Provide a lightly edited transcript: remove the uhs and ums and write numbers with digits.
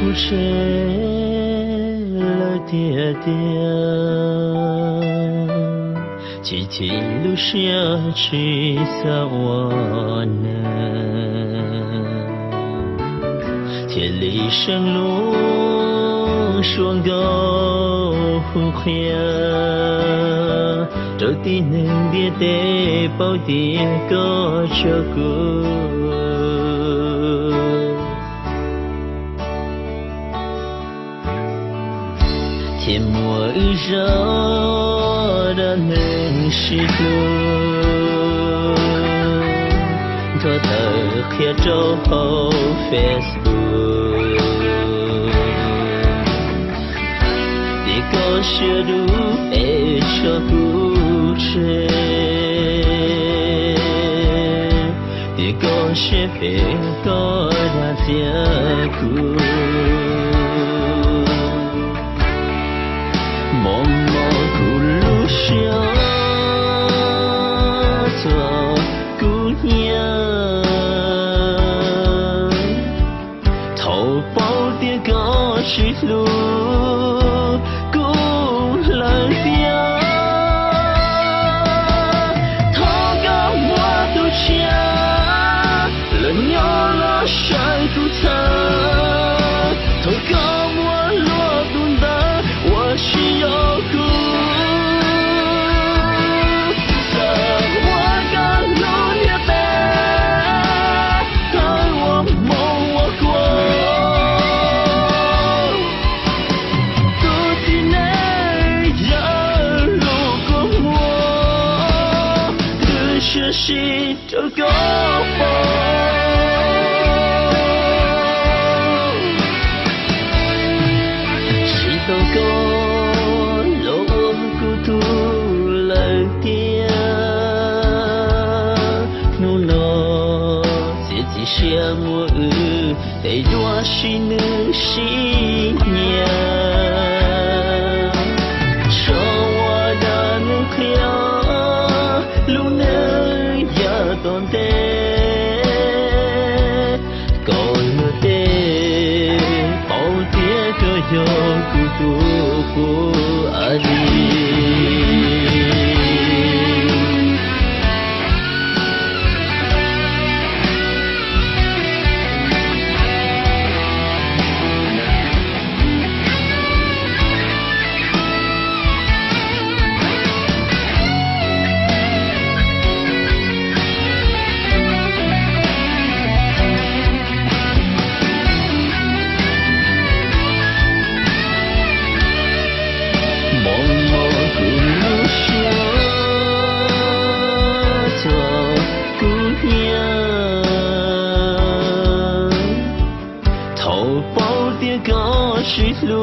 不知了爹爹，几天路下去撒我呢？天里生路双高红呀，到底能爹爹保爹个照顾。天末热的能是路，多得黑周后 Facebook， 你个是路爱照顾着，你个是别个的结果。默默苦路上做姑娘，头包的高是路，姑来边，头高我都掐，了鸟了晒骨头，头高我落肚的，我需要。是这个风，是个个落我孤独了点，努诺自己羡慕，得多是能信念，说我的目标，路能。donde con te pautia que yo kutu ali是路。